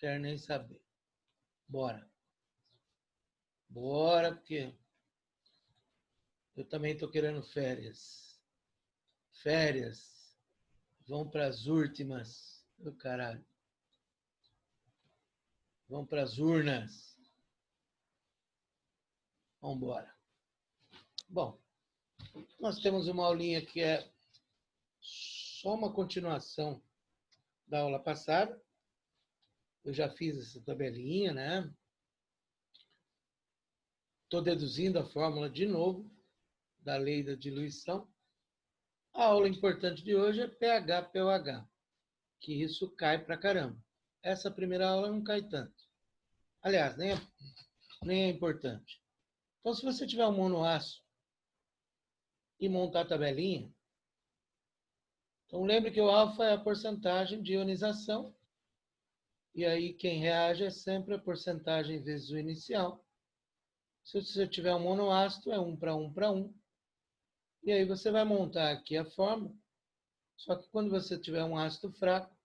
quero nem saber. Bora. Bora, porque eu também estou querendo férias. Férias. Vão para as últimas. Do caralho. Vão para as urnas. Vamos embora. Bom, nós temos uma aulinha que é só uma continuação da aula passada. Eu já fiz essa tabelinha, né? Estou deduzindo a fórmula de novo da lei da diluição. A aula importante de hoje é pH-pOH, que isso cai pra caramba. Essa primeira aula não cai tanto. Aliás, nem é importante. Então, se você tiver um monoácido e montar a tabelinha, então lembre que o alfa é a porcentagem de ionização, e aí quem reage é sempre a porcentagem vezes o inicial. Se você tiver um monoácido, é 1 para 1 para 1. E aí você vai montar aqui a fórmula, só que quando você tiver um ácido fraco,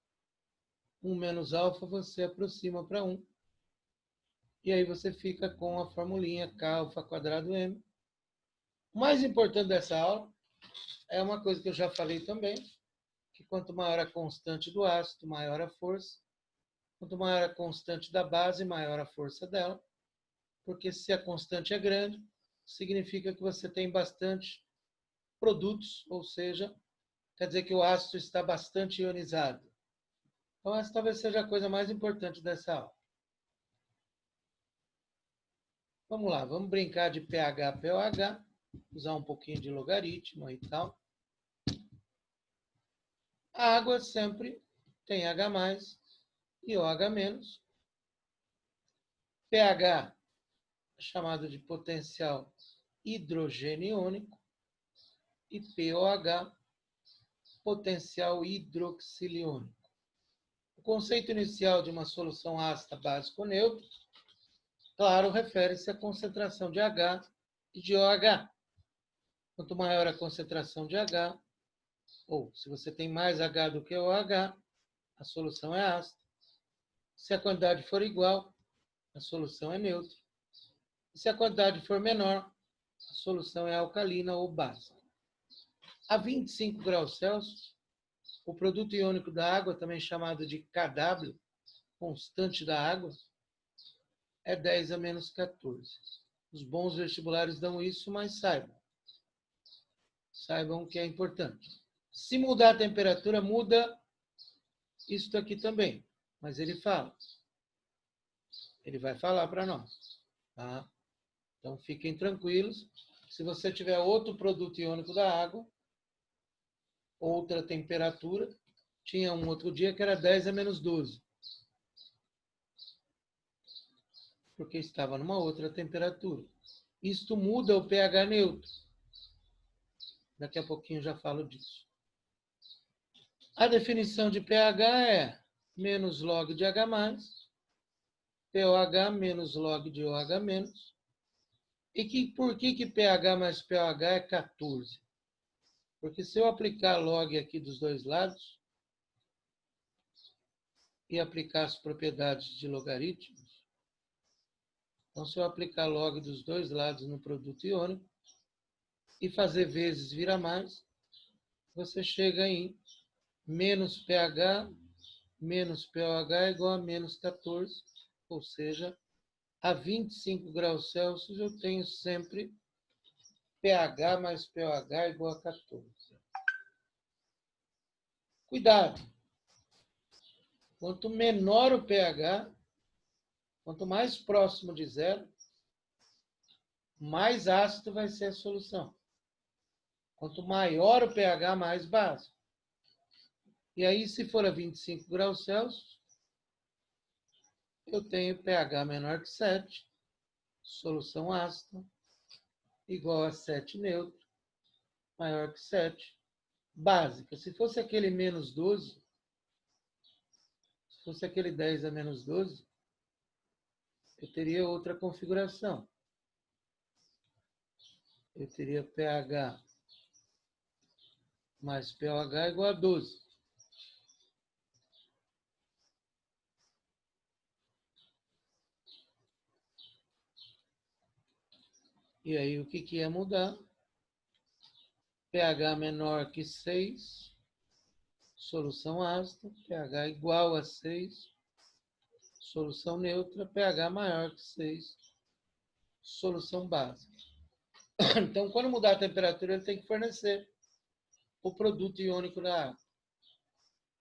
1 menos alfa, você aproxima para 1. E aí você fica com a formulinha K alfa quadrado M. O mais importante dessa aula é uma coisa que eu já falei também, que quanto maior a constante do ácido, maior a força. Quanto maior a constante da base, maior a força dela. Porque se a constante é grande, significa que você tem bastante produtos, ou seja, quer dizer que o ácido está bastante ionizado. Então, essa talvez seja a coisa mais importante dessa aula. Vamos lá, vamos brincar de pH-pOH, usar um pouquinho de logaritmo e tal. A água sempre tem H+, e OH-. pH é chamado de potencial hidrogênio iônico e pOH, potencial hidroxiliônico. O conceito inicial de uma solução ácida básico-neutro, claro, refere-se à concentração de H e de OH. Quanto maior a concentração de H, ou se você tem mais H do que OH, a solução é ácida. Se a quantidade for igual, a solução é neutra. E se a quantidade for menor, a solução é alcalina ou básica. A 25 graus Celsius, o produto iônico da água, também chamado de KW, constante da água, é 10 a menos 14. Os bons vestibulares dão isso, mas saibam que é importante. Se mudar a temperatura, muda isso aqui também. Mas ele fala. Ele vai falar para nós. Tá? Então, fiquem tranquilos. Se você tiver outro produto iônico da água, outra temperatura, tinha um outro dia que era 10 a menos 12. Porque estava numa outra temperatura. Isto muda o pH neutro. Daqui a pouquinho eu já falo disso. A definição de pH é menos log de H+, pOH menos log de OH-. E por que pH mais pOH é 14? Porque se eu aplicar log aqui dos dois lados e aplicar as propriedades de logaritmos, então se eu aplicar log dos dois lados no produto iônico e fazer vezes vira mais, você chega em menos pH menos pOH é igual a menos 14, ou seja, a 25 graus Celsius eu tenho sempre pH mais pOH igual a 14. Cuidado! Quanto menor o pH, quanto mais próximo de zero, mais ácido vai ser a solução. Quanto maior o pH, mais básico. E aí, se for a 25 graus Celsius, eu tenho pH menor que 7, solução ácida, igual a 7 neutro, maior que 7, básica. Se fosse aquele menos 12, se fosse aquele 10 a menos 12, eu teria outra configuração. Eu teria pH mais pOH igual a 12. E aí, o que ia mudar? pH menor que 6, solução ácida, pH igual a 6, solução neutra, pH maior que 6, solução básica. Então, quando mudar a temperatura, ele tem que fornecer o produto iônico da água.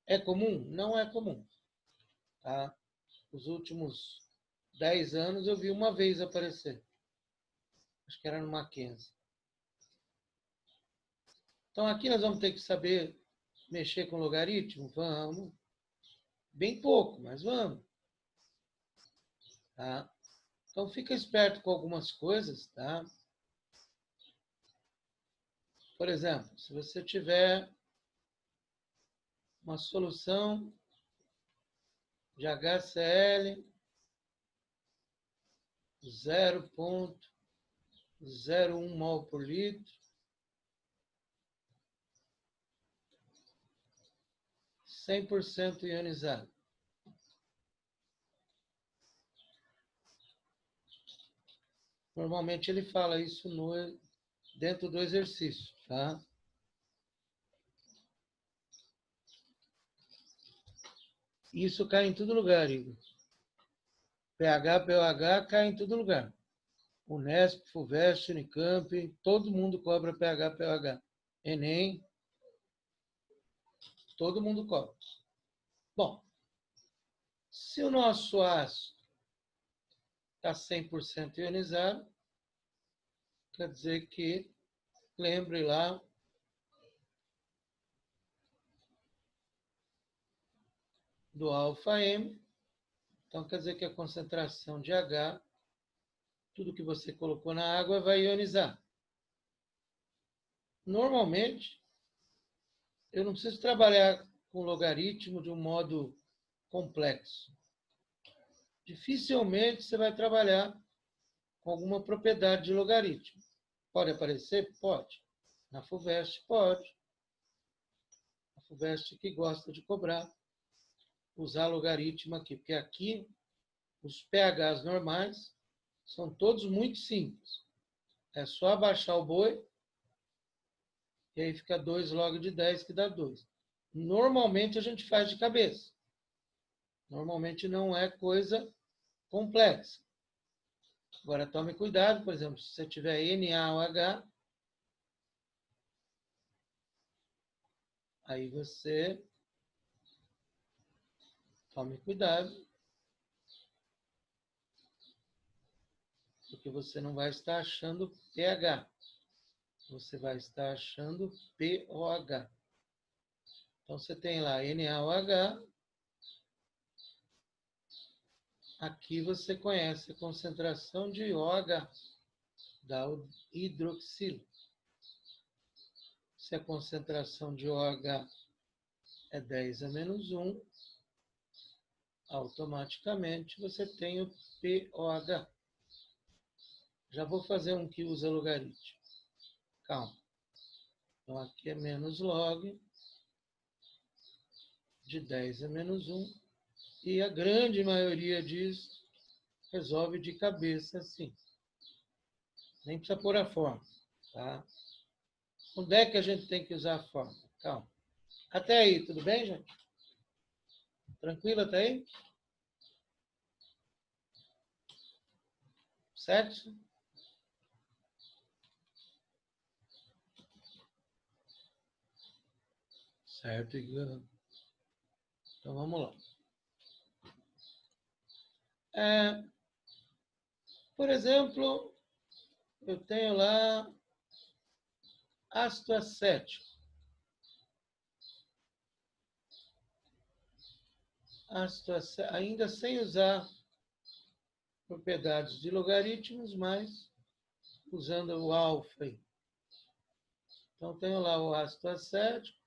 É comum? Não é comum. Tá? Os últimos 10 anos eu vi uma vez aparecer. Acho que era no Mackenzie. Então, aqui nós vamos ter que saber mexer com logaritmo? Vamos. Bem pouco, mas vamos. Tá? Então, fica esperto com algumas coisas. Tá? Por exemplo, se você tiver uma solução de HCl 0,01 mol por litro, 100% ionizado. Normalmente ele fala isso dentro do exercício, tá? Isso cai em todo lugar, Igor. pH, pOH cai em todo lugar. Unesp, FUVEST, Unicamp, todo mundo cobra pH, pOH. Enem, todo mundo cobra. Bom, se o nosso ácido está 100% ionizado, quer dizer que, lembre lá, do alfa M, então quer dizer que a concentração de H, tudo que você colocou na água vai ionizar. Normalmente, eu não preciso trabalhar com logaritmo de um modo complexo. Dificilmente você vai trabalhar com alguma propriedade de logaritmo. Pode aparecer? Pode. Na FUVEST, pode. A FUVEST que gosta de cobrar, usar logaritmo aqui, porque aqui os pHs normais são todos muito simples. É só abaixar o boi e aí fica 2 log de 10, que dá 2. Normalmente a gente faz de cabeça. Normalmente não é coisa complexa. Agora tome cuidado, por exemplo, se você tiver NaOH, aí você tome cuidado, porque você não vai estar achando pH. Você vai estar achando pOH. Então, você tem lá NaOH. Aqui você conhece a concentração de OH, da hidroxila. Se a concentração de OH é 10 a menos 1, automaticamente você tem o pOH. Já vou fazer um que usa logaritmo. Calma. Então, aqui é menos log de 10 a menos 1. E a grande maioria disso resolve de cabeça assim. Nem precisa pôr a fórmula. Tá? Onde é que a gente tem que usar a fórmula? Calma. Até aí, tudo bem, gente? Tranquilo até aí? Certo? Certo, Igor. Então vamos lá. Por exemplo, eu tenho lá ácido acético. Ácido acético, ainda sem usar propriedades de logaritmos, mas usando o alfa aí. Então, tenho lá o ácido acético,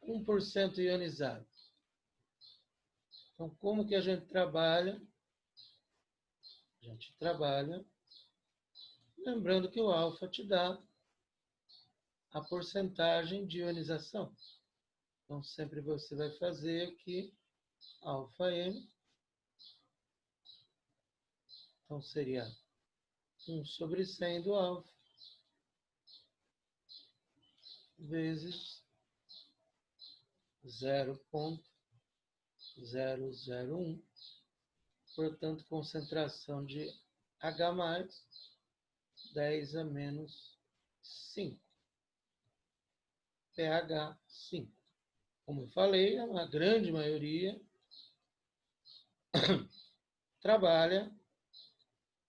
1% ionizado. Então, como que a gente trabalha? A gente trabalha lembrando que o alfa te dá a porcentagem de ionização. Então, sempre você vai fazer aqui alfa M Então, seria 1/100 do alfa vezes 0,001. Portanto, concentração de H+, 10 a menos 5. pH 5. Como eu falei, a grande maioria trabalha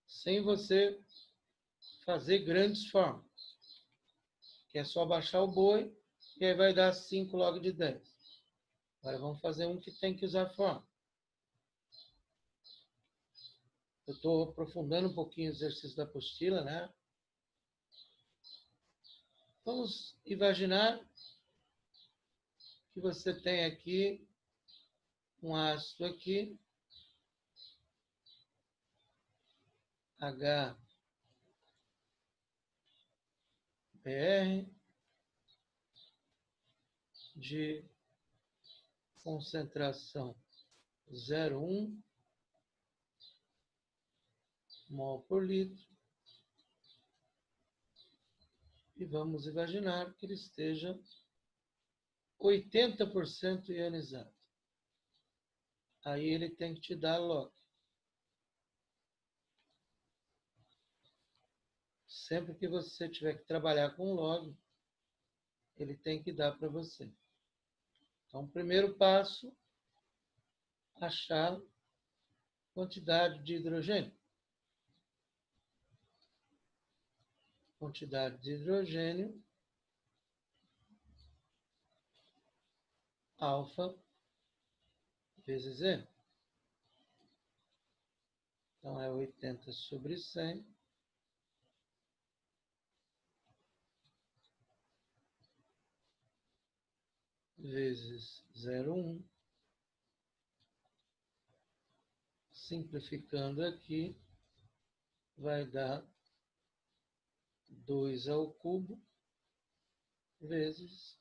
sem você fazer grandes fórmulas, que é só baixar o boi e aí vai dar 5 log de 10. Agora vamos fazer um que tem que usar fórmula. Eu estou aprofundando um pouquinho o exercício da apostila, né? Vamos imaginar que você tem aqui um ácido aqui, HBr, de concentração 0,1 mol por litro. E vamos imaginar que ele esteja 80% ionizado. Aí ele tem que te dar log. Sempre que você tiver que trabalhar com log, ele tem que dar para você. Então, o primeiro passo, achar a quantidade de hidrogênio. Quantidade de hidrogênio, alfa vezes E. Então, é 80/100 vezes 0,1. Simplificando aqui, vai dar 2 ao cubo vezes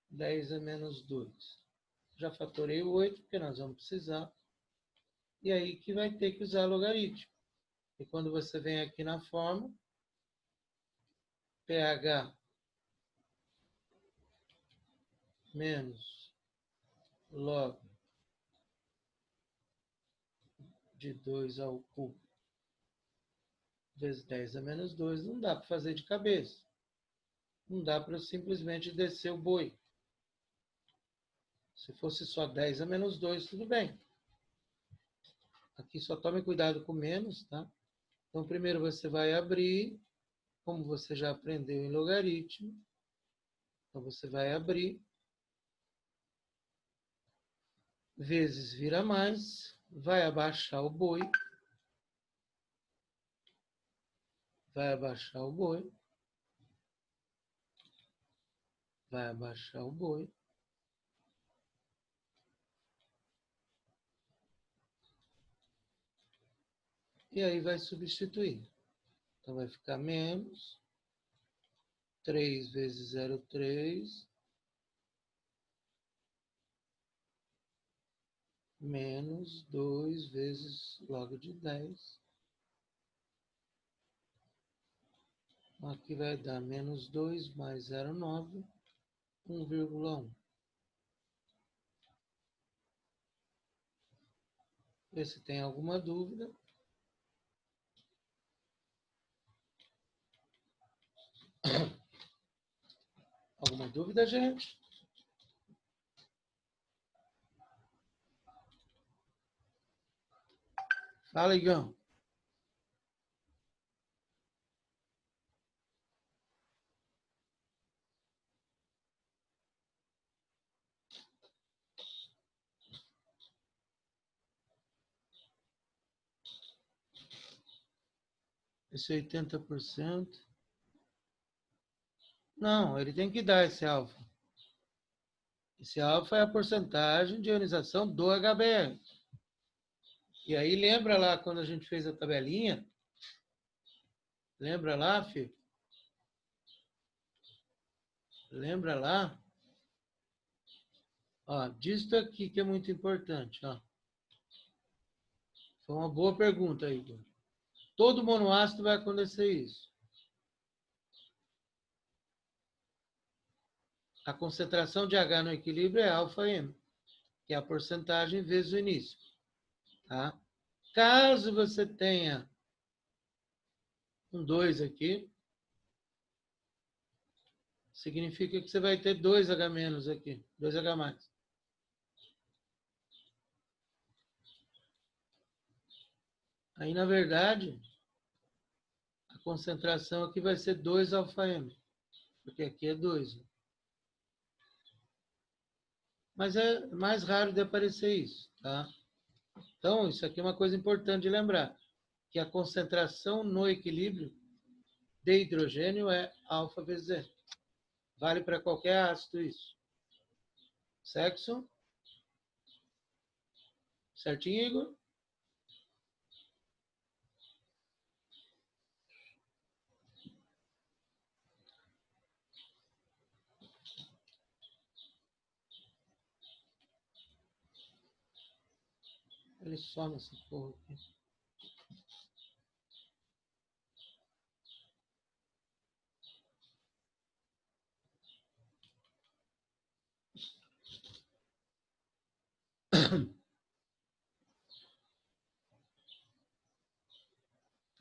10 a menos 2. Já fatorei o 8, porque nós vamos precisar. E aí que vai ter que usar logaritmo. E quando você vem aqui na forma, pH menos log de 2 ao cubo vezes 10 a menos 2, não dá para fazer de cabeça. Não dá para eu simplesmente descer o boi. Se fosse só 10 a menos 2, tudo bem. Aqui só tome cuidado com menos, tá? Então, primeiro você vai abrir, como você já aprendeu em logaritmo. Então, você vai abrir, vezes vira mais, vai abaixar o boi, vai abaixar o boi, vai abaixar o boi. E aí vai substituir. Então, vai ficar menos 3 vezes 0,3 menos 2 vezes log de 10. Aqui vai dar menos 2 mais 0,9, 1,1. Vê se tem alguma dúvida. Alguma dúvida, gente? Fala, Igão. Esse 80%. Não, ele tem que dar esse alfa. Esse alfa é a porcentagem de ionização do HBr. E aí, lembra lá quando a gente fez a tabelinha? Lembra lá, filho? Lembra lá? Ó, disso aqui que é muito importante. Ó. Foi uma boa pergunta, Igor. Todo monoácido vai acontecer isso. A concentração de H no equilíbrio é alfa-M, que é a porcentagem vezes o início. Tá? Caso você tenha um 2 aqui, significa que você vai ter 2H menos aqui, 2H mais. Aí, na verdade, a concentração aqui vai ser 2 alfa-M, porque aqui é 2. Mas é mais raro de aparecer isso, tá? Então, isso aqui é uma coisa importante de lembrar, que a concentração no equilíbrio de hidrogênio é alfa vezes M. Vale para qualquer ácido isso. Sexo? Certinho, Igor? Ele some essa porra aqui.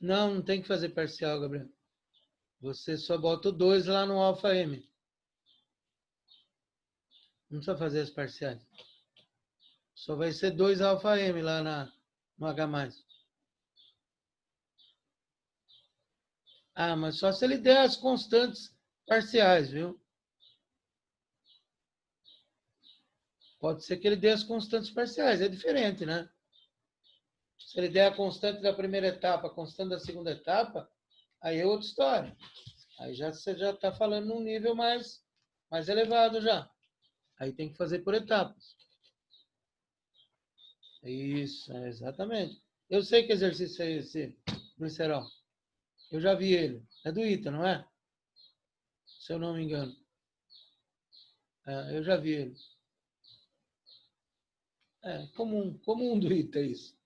Não, não tem que fazer parcial, Gabriel. Você só bota o 2 lá no alfa M. Não precisa fazer as parciais. Só vai ser 2 alfa M lá no H+. Ah, mas só se ele der as constantes parciais, viu? Pode ser que ele dê as constantes parciais, é diferente, né? Se ele der a constante da primeira etapa, a constante da segunda etapa, aí é outra história. Aí você já está falando num nível mais elevado já. Aí tem que fazer por etapas. Isso, exatamente. Eu sei que exercício é esse, Glicерol. Eu já vi ele. É do ITA, não é? Se eu não me engano. É, eu já vi ele. É comum do ITA isso.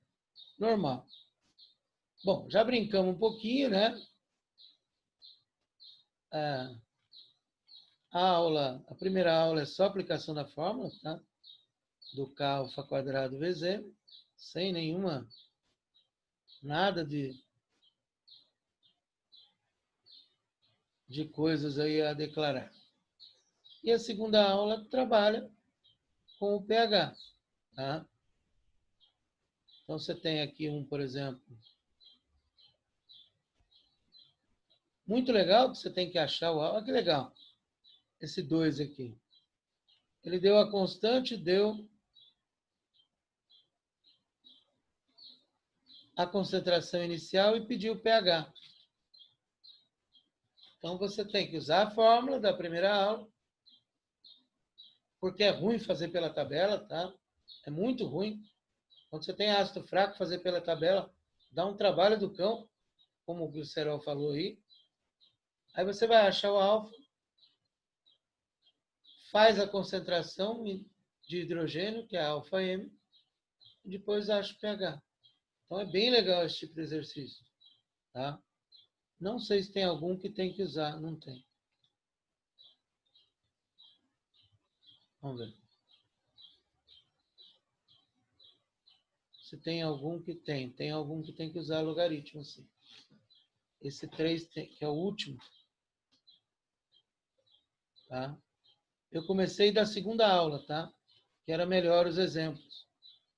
Normal. Bom, já brincamos um pouquinho, né? É, a primeira aula é só aplicação da fórmula, tá? Do K alfa quadrado vezes M, sem nada de coisas aí a declarar. E a segunda aula trabalha com o pH, tá? Então, você tem aqui por exemplo, muito legal, que você tem que achar o... Olha que legal, esse 2 aqui. Ele deu a constante, deu a concentração inicial e pediu o pH. Então, você tem que usar a fórmula da primeira aula, porque é ruim fazer pela tabela, tá? É muito ruim. Quando você tem ácido fraco, fazer pela tabela dá um trabalho do cão, como o Glicerol falou aí. Aí você vai achar o alfa, faz a concentração de hidrogênio, que é alfa M, e depois acha o pH. Então, é bem legal esse tipo de exercício, tá? Não sei se tem algum que tem que usar. Não tem. Vamos ver. Se tem algum que tem. Tem algum que tem que usar logaritmo, sim. Esse 3, que é o último, tá? Eu comecei da segunda aula, tá? Que era melhor os exemplos.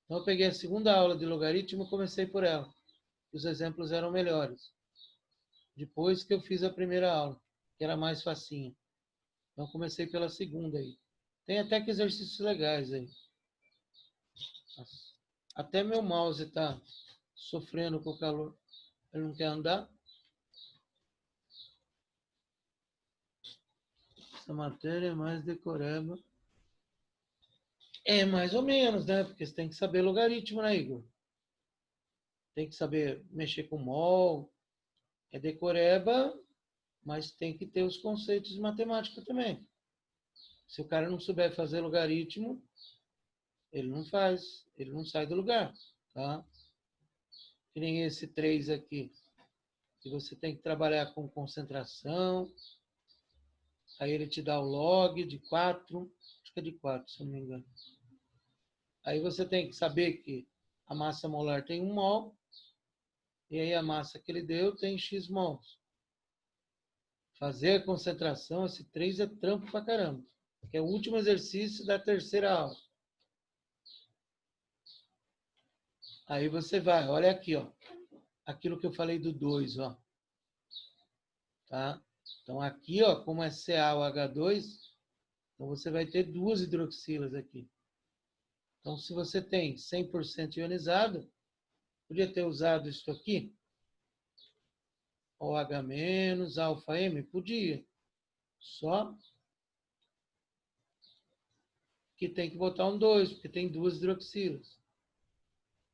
Então, eu peguei a segunda aula de logaritmo e comecei por ela. Os exemplos eram melhores. Depois que eu fiz a primeira aula, que era mais facinha. Então, comecei pela segunda aí. Tem até que exercícios legais aí. Até meu mouse está sofrendo com o calor. Ele não quer andar. Essa matéria é mais decoreba. É mais ou menos, né? Porque você tem que saber logaritmo, né, Igor? Tem que saber mexer com mol. É decoreba, mas tem que ter os conceitos de matemática também. Se o cara não souber fazer logaritmo, ele não faz, ele não sai do lugar, tá? Que nem esse 3 aqui. que você tem que trabalhar com concentração. Aí ele te dá o log de 4, acho que é de 4, se eu não me engano. Aí você tem que saber que a massa molar tem 1 mol, e aí a massa que ele deu tem X mols. Fazer a concentração, esse 3 é trampo pra caramba, que é o último exercício da terceira aula. Aí você vai, olha aqui, ó, aquilo que eu falei do 2, ó. Tá? Então aqui, ó, como é CaOH2, então você vai ter 2 hidroxilas aqui. Então, se você tem 100% ionizado, podia ter usado isso aqui, OH- alfa M, podia. Só que tem que botar um 2, porque tem 2 hidroxilas.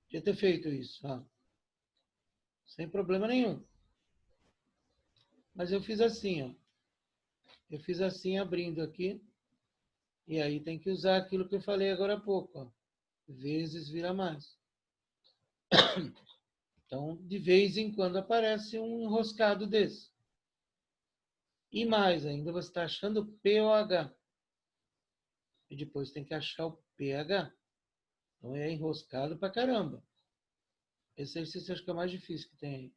Podia ter feito isso, ó. Sem problema nenhum. Mas eu fiz assim, ó. Eu fiz assim, abrindo aqui. E aí tem que usar aquilo que eu falei agora há pouco, ó. Vezes vira mais. Então, de vez em quando aparece um enroscado desse. E mais ainda, você está achando o POH. E depois tem que achar o pH. Então é enroscado pra caramba. Esse exercício acho que é o mais difícil que tem aí.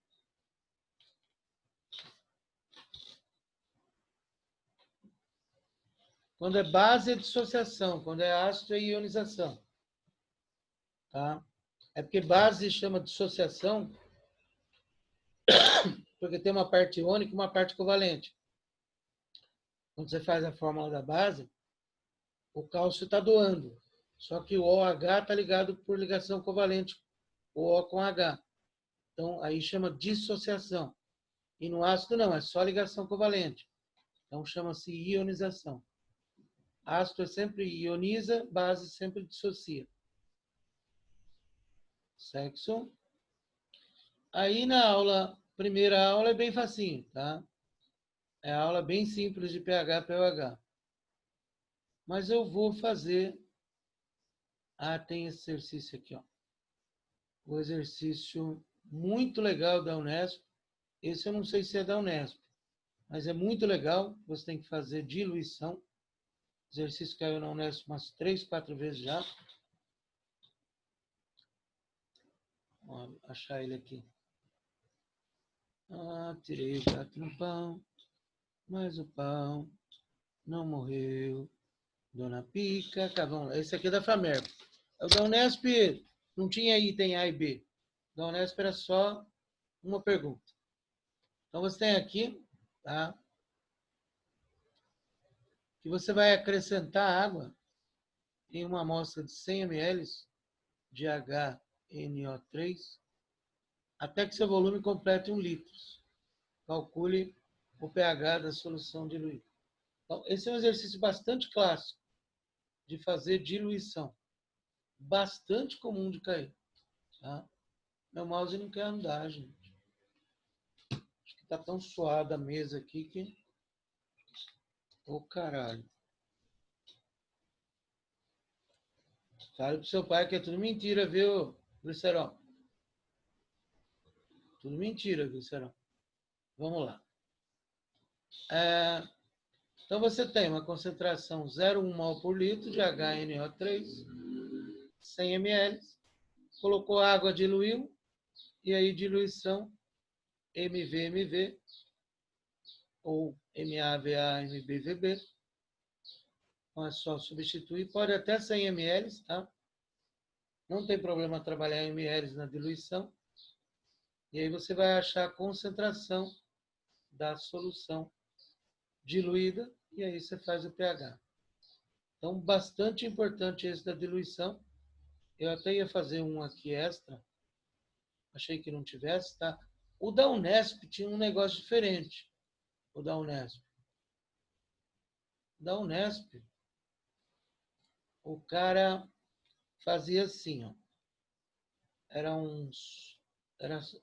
Quando é base é dissociação, quando é ácido é ionização. Tá? É porque base chama dissociação porque tem uma parte iônica e uma parte covalente. Quando você faz a fórmula da base, o cálcio está doando. Só que o OH está ligado por ligação covalente, o O com H. Então, aí chama dissociação. E no ácido não, é só ligação covalente. Então, chama-se ionização. Ácido é sempre ioniza, base sempre dissocia. Sexo. Aí na aula, primeira aula é bem facinho, tá? É a aula bem simples de pH, pOH. Mas eu vou fazer... Ah, tem esse exercício aqui, ó. O exercício muito legal da Unesp. Esse eu não sei se é da Unesp, mas é muito legal. Você tem que fazer diluição. O exercício caiu na Unesp umas 3, 4 vezes já. Vou achar ele aqui. Ah, tirei o gato no pão, mas o pão não morreu. Dona Pica, Cavão. Esse aqui é da Famerco. O da Unesp não tinha item A e B. O da Unesp era só uma pergunta. Então você tem aqui, tá? Que você vai acrescentar água em uma amostra de 100 ml de HNO3 até que seu volume complete 1 litro. Calcule o pH da solução diluída. Então, esse é um exercício bastante clássico de fazer diluição. Bastante comum de cair. Tá? Meu mouse não quer andar, gente. Acho que tá tão suada a mesa aqui que... Ô, caralho. Fale pro seu pai que é tudo mentira, viu, Glicerol? Tudo mentira, Glicerol. Vamos lá. Então, você tem uma concentração 0,1 mol por litro de HNO3, 100 ml. Colocou água, diluiu. E aí, diluição MVMV ou MAVA-MBVB. Então, é só substituir. Pode até 100 ml, tá? Não tem problema trabalhar em ml na diluição. E aí você vai achar a concentração da solução diluída e aí você faz o pH. Então, bastante importante esse da diluição. Eu até ia fazer um aqui extra. Achei que não tivesse, tá? O da Unesp tinha um negócio diferente. O da Unesp. Da Unesp, o cara fazia assim, ó. Era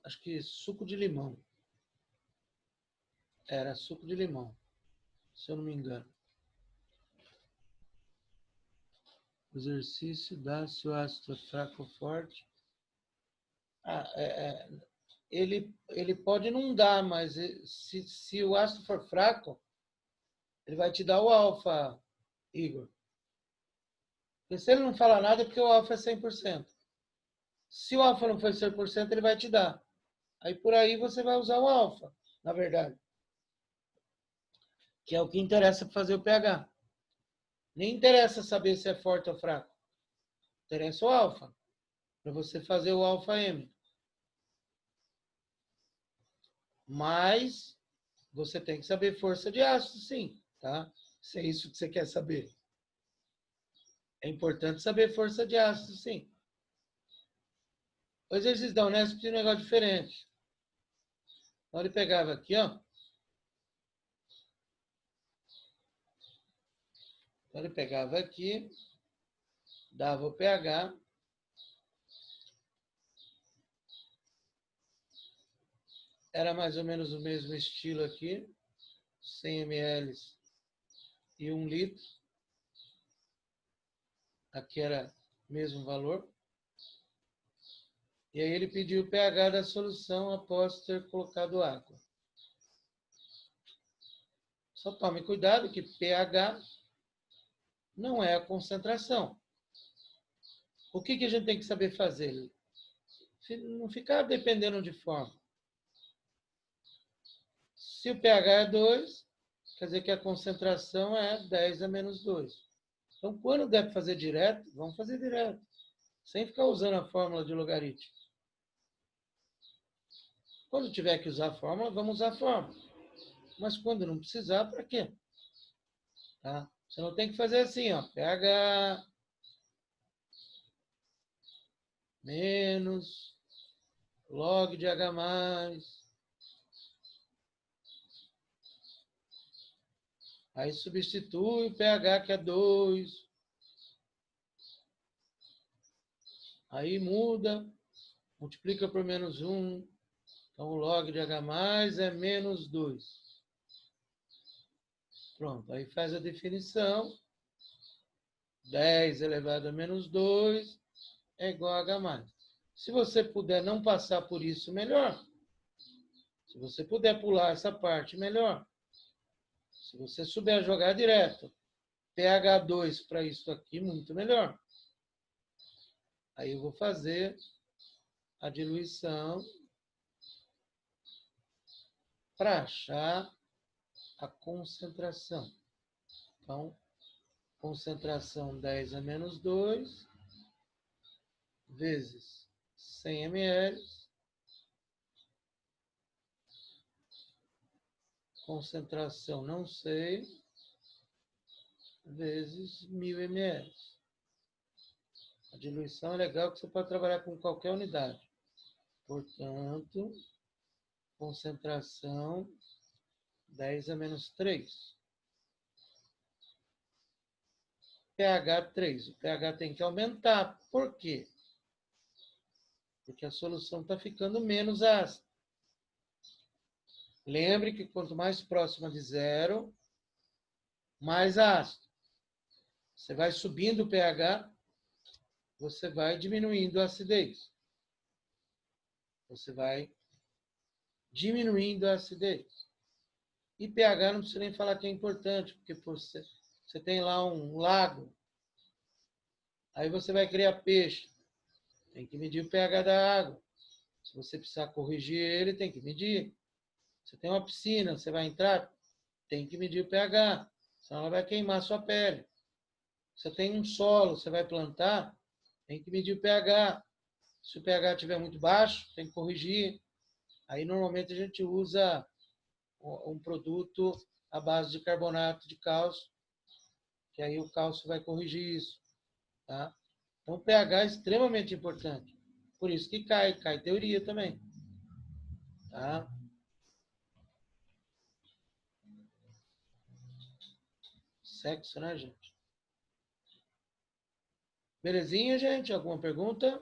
acho que suco de limão. Era suco de limão, se eu não me engano. O exercício dá se o ácido é fraco ou forte. ele pode não dar, mas se o ácido for fraco, ele vai te dar o alfa, Igor. Porque se ele não fala nada, é porque o alfa é 100%. Se o alfa não for 100%, ele vai te dar. Aí por aí você vai usar o alfa, na verdade. Que é o que interessa para fazer o pH. Nem interessa saber se é forte ou fraco. Interessa o alfa, para você fazer o alfa M. Mas você tem que saber força de ácido, sim, tá? Se é isso que você quer saber. É importante saber força de ácido, sim. O exercício da Unesp tinha um negócio diferente. Então ele pegava aqui, ó. Então ele pegava aqui, dava o pH. Era mais ou menos o mesmo estilo aqui. 100 ml e 1 litro. Aqui era o mesmo valor. E aí ele pediu o pH da solução após ter colocado água. Só tome cuidado que pH não é a concentração. O que a gente tem que saber fazer? Não ficar dependendo de fórmula. Se o pH é 2, quer dizer que a concentração é 10 a menos 2. Então, quando der para fazer direto, vamos fazer direto. Sem ficar usando a fórmula de logaritmo. Quando tiver que usar a fórmula, vamos usar a fórmula. Mas quando não precisar, para quê? Tá? Você não tem que fazer assim, ó. pH menos log de H+. Aí substitui o pH, que é 2. Aí muda, multiplica por menos 1. Então, o log de H+ é menos 2. Pronto, aí faz a definição. 10 elevado a menos 2 é igual a H+. Se você puder não passar por isso, melhor. Se você puder pular essa parte, melhor. Se você souber jogar direto, pH2 para isso aqui, muito melhor. Aí eu vou fazer a diluição para achar a concentração. Então, concentração 10 a menos 2 vezes 100 ml. Concentração não sei, vezes 1000 ml. A diluição é legal que você pode trabalhar com qualquer unidade. Portanto, concentração 10 a menos 3. pH 3. O pH tem que aumentar. Por quê? Porque a solução está ficando menos ácida. Lembre que quanto mais próxima de zero, mais ácido. Você vai subindo o pH, você vai diminuindo a acidez. Você vai diminuindo a acidez. E pH não precisa nem falar que é importante, porque você tem lá um lago, aí você vai criar peixe. Tem que medir o pH da água. Se você precisar corrigir ele, tem que medir. Você tem uma piscina, você vai entrar, tem que medir o pH, senão ela vai queimar a sua pele. Você tem um solo, você vai plantar, tem que medir o pH. Se o pH estiver muito baixo, tem que corrigir. Aí, normalmente, a gente usa um produto à base de carbonato de cálcio, que aí o cálcio vai corrigir isso. Tá? Então, o pH é extremamente importante. Por isso que cai teoria também. Tá? Sexo, né, gente? Belezinha, gente? Alguma pergunta?